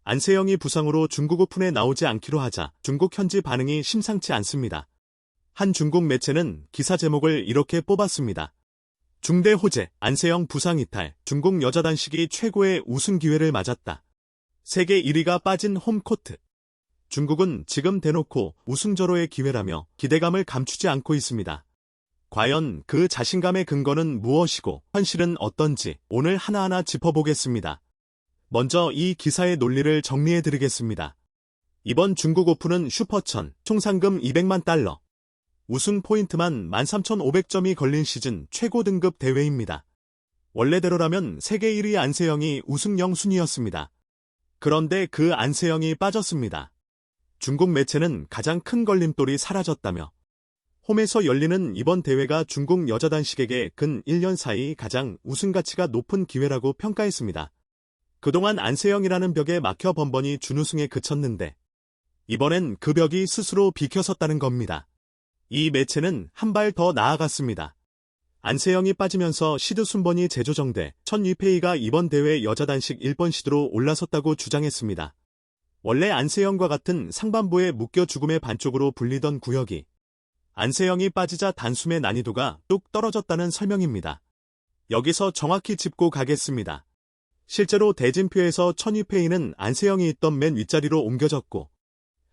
안세영이 부상으로 중국 오픈에 나오지 않기로 하자 중국 현지 반응이 심상치 않습니다. 한 중국 매체는 기사 제목을 이렇게 뽑았습니다. 중대 호재, 안세영 부상 이탈, 중국 여자 단식이 최고의 우승 기회를 맞았다. 세계 1위가 빠진 홈코트. 중국은 지금 대놓고 우승저로의 기회라며 기대감을 감추지 않고 있습니다. 과연 그 자신감의 근거는 무엇이고 현실은 어떤지 오늘 하나하나 짚어보겠습니다. 먼저 이 기사의 논리를 정리해드리겠습니다. 이번 중국 오픈은 슈퍼천, 총 상금 200만 달러. 우승 포인트만 13,500점이 걸린 시즌 최고 등급 대회입니다. 원래대로라면 세계 1위 안세영이 우승 순위였습니다. 그런데 그 안세영이 빠졌습니다. 중국 매체는 가장 큰 걸림돌이 사라졌다며 홈에서 열리는 이번 대회가 중국 여자 단식에게 근 1년 사이 가장 우승 가치가 높은 기회라고 평가했습니다. 그동안 안세영이라는 벽에 막혀 번번이 준우승에 그쳤는데 이번엔 그 벽이 스스로 비켜섰다는 겁니다. 이 매체는 한 발 더 나아갔습니다. 안세영이 빠지면서 시드 순번이 재조정돼 천유페이가 이번 대회 여자 단식 1번 시드로 올라섰다고 주장했습니다. 원래 안세영과 같은 상반부에 묶여 죽음의 반쪽으로 불리던 구역이 안세영이 빠지자 단숨의 난이도가 뚝 떨어졌다는 설명입니다. 여기서 정확히 짚고 가겠습니다. 실제로 대진표에서 천유페이는 안세영이 있던 맨 윗자리로 옮겨졌고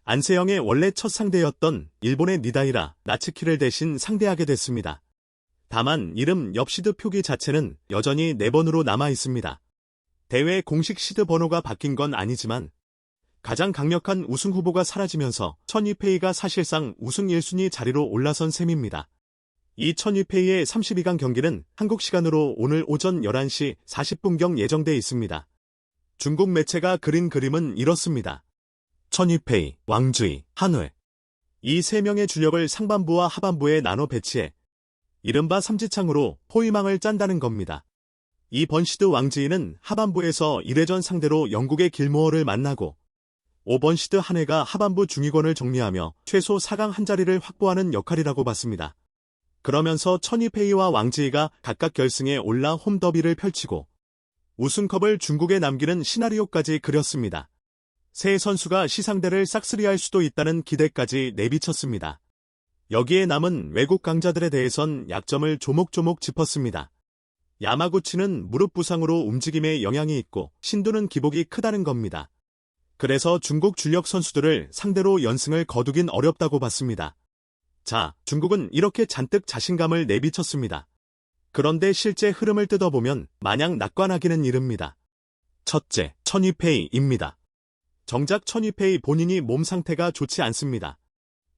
안세영의 원래 첫 상대였던 일본의 니다이라 나츠키를 대신 상대하게 됐습니다. 다만 이름 옆 시드 표기 자체는 여전히 4번으로 남아 있습니다. 대회 공식 시드 번호가 바뀐 건 아니지만 가장 강력한 우승 후보가 사라지면서 천유페이가 사실상 우승 1순위 자리로 올라선 셈입니다. 이 천유페이의 32강 경기는 한국 시간으로 오늘 오전 11시 40분경 예정돼 있습니다. 중국 매체가 그린 그림은 이렇습니다. 천유페이, 왕주이, 한회. 이 3명의 주력을 상반부와 하반부에 나눠 배치해 이른바 삼지창으로 포위망을 짠다는 겁니다. 이 번시드 왕지이는 하반부에서 1회전 상대로 영국의 길모어를 만나고 5번 시드 한회가 하반부 중위권을 정리하며 최소 4강 한 자리를 확보하는 역할이라고 봤습니다. 그러면서 천유페이와 왕지이가 각각 결승에 올라 홈더비를 펼치고 우승컵을 중국에 남기는 시나리오까지 그렸습니다. 세 선수가 시상대를 싹쓸이할 수도 있다는 기대까지 내비쳤습니다. 여기에 남은 외국 강자들에 대해선 약점을 조목조목 짚었습니다. 야마구치는 무릎 부상으로 움직임에 영향이 있고 신두는 기복이 크다는 겁니다. 그래서 중국 주력 선수들을 상대로 연승을 거두긴 어렵다고 봤습니다. 자, 중국은 이렇게 잔뜩 자신감을 내비쳤습니다. 그런데 실제 흐름을 뜯어보면 마냥 낙관하기는 이릅니다. 첫째, 천유페이입니다. 정작 천유페이 본인이 몸 상태가 좋지 않습니다.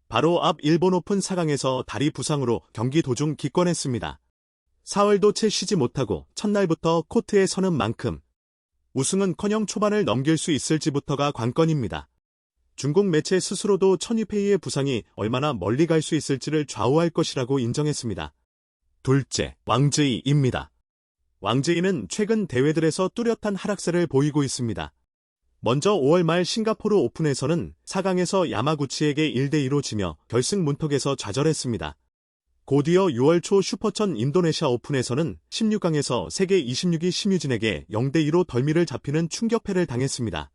바로 앞 일본 오픈 4강에서 다리 부상으로 경기 도중 기권했습니다. 사흘도 채 쉬지 못하고 첫날부터 코트에 서는 만큼 우승은커녕 초반을 넘길 수 있을지부터가 관건입니다. 중국 매체 스스로도 천유페이의 부상이 얼마나 멀리 갈 수 있을지를 좌우할 것이라고 인정했습니다. 둘째, 왕지이입니다. 왕지이는 최근 대회들에서 뚜렷한 하락세를 보이고 있습니다. 먼저 5월 말 싱가포르 오픈에서는 4강에서 야마구치에게 1대2로 지며 결승 문턱에서 좌절했습니다. 곧이어 6월 초 슈퍼천 인도네시아 오픈에서는 16강에서 세계 26위 심유진에게 0대2로 덜미를 잡히는 충격패를 당했습니다.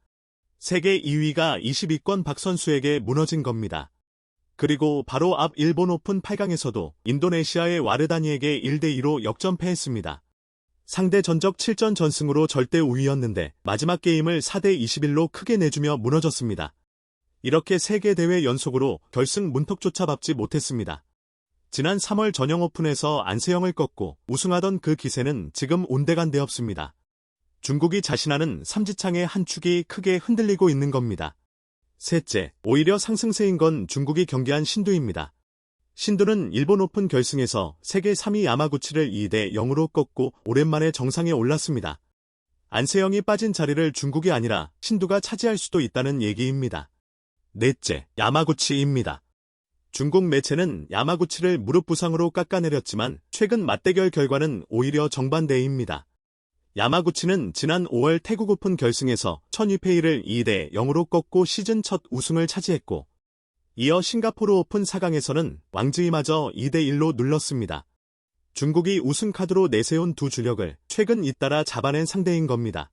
세계 2위가 22권 박 선수에게 무너진 겁니다. 그리고 바로 앞 일본 오픈 8강에서도 인도네시아의 와르다니에게 1대2로 역전패했습니다. 상대 전적 7전 전승으로 절대 우위였는데 마지막 게임을 4대21로 크게 내주며 무너졌습니다. 이렇게 3개 대회 연속으로 결승 문턱조차 밟지 못했습니다. 지난 3월 전형 오픈에서 안세영을 꺾고 우승하던 그 기세는 지금 온데간데 없습니다. 중국이 자신하는 삼지창의 한 축이 크게 흔들리고 있는 겁니다. 셋째, 오히려 상승세인 건 중국이 경기한 신두입니다. 신두는 일본 오픈 결승에서 세계 3위 야마구치를 2대0으로 꺾고 오랜만에 정상에 올랐습니다. 안세영이 빠진 자리를 중국이 아니라 신두가 차지할 수도 있다는 얘기입니다. 넷째, 야마구치입니다. 중국 매체는 야마구치를 무릎 부상으로 깎아내렸지만 최근 맞대결 결과는 오히려 정반대입니다. 야마구치는 지난 5월 태국 오픈 결승에서 천유페이를 2대0으로 꺾고 시즌 첫 우승을 차지했고 이어 싱가포르 오픈 4강에서는 왕지이마저 2대1로 눌렀습니다. 중국이 우승 카드로 내세운 두 주력을 최근 잇따라 잡아낸 상대인 겁니다.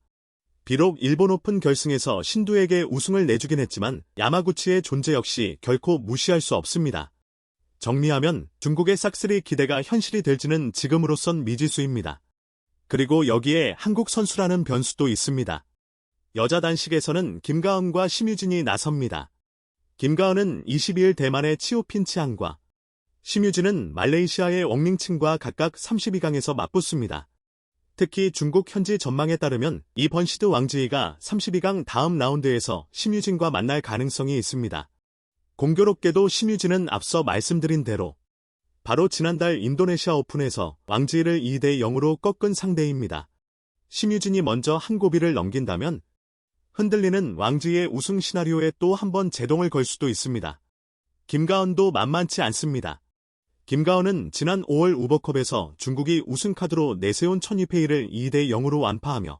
비록 일본 오픈 결승에서 신두에게 우승을 내주긴 했지만 야마구치의 존재 역시 결코 무시할 수 없습니다. 정리하면 중국의 싹쓸이 기대가 현실이 될지는 지금으로선 미지수입니다. 그리고 여기에 한국 선수라는 변수도 있습니다. 여자 단식에서는 김가은과 심유진이 나섭니다. 김가은은 22일 대만의 치오핀치앙과 심유진은 말레이시아의 웡링칭과 각각 32강에서 맞붙습니다. 특히 중국 현지 전망에 따르면 이번 시드 왕지이가 32강 다음 라운드에서 심유진과 만날 가능성이 있습니다. 공교롭게도 심유진은 앞서 말씀드린 대로 바로 지난달 인도네시아 오픈에서 왕지이를 2대 0으로 꺾은 상대입니다. 심유진이 먼저 한 고비를 넘긴다면 흔들리는 왕지이의 우승 시나리오에 또 한 번 제동을 걸 수도 있습니다. 김가은도 만만치 않습니다. 김가은은 지난 5월 우버컵에서 중국이 우승카드로 내세운 천이페이를 2대 0으로 완파하며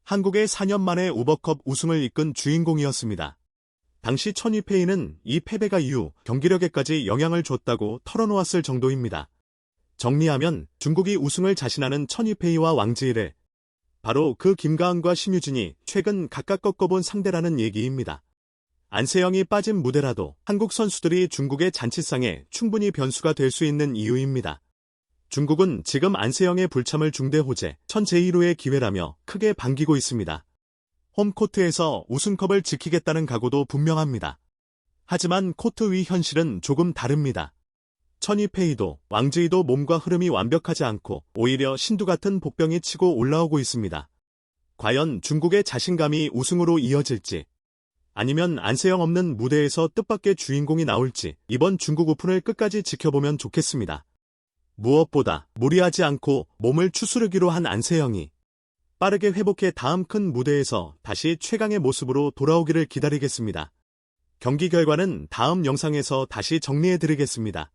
한국의 4년 만에 우버컵 우승을 이끈 주인공이었습니다. 당시 천이페이는 이 패배가 이후 경기력에까지 영향을 줬다고 털어놓았을 정도입니다. 정리하면 중국이 우승을 자신하는 천이페이와 왕지이를 바로 그 김가은과 심유진이 최근 각각 꺾어본 상대라는 얘기입니다. 안세영이 빠진 무대라도 한국 선수들이 중국의 잔치상에 충분히 변수가 될 수 있는 이유입니다. 중국은 지금 안세영의 불참을 중대 호재, 천제1호의 기회라며 크게 반기고 있습니다. 홈코트에서 우승컵을 지키겠다는 각오도 분명합니다. 하지만 코트 위 현실은 조금 다릅니다. 천이페이도 왕지이도 몸과 흐름이 완벽하지 않고 오히려 신두 같은 복병이 치고 올라오고 있습니다. 과연 중국의 자신감이 우승으로 이어질지 아니면 안세영 없는 무대에서 뜻밖의 주인공이 나올지 이번 중국 오픈을 끝까지 지켜보면 좋겠습니다. 무엇보다 무리하지 않고 몸을 추스르기로 한 안세영이 빠르게 회복해 다음 큰 무대에서 다시 최강의 모습으로 돌아오기를 기다리겠습니다. 경기 결과는 다음 영상에서 다시 정리해드리겠습니다.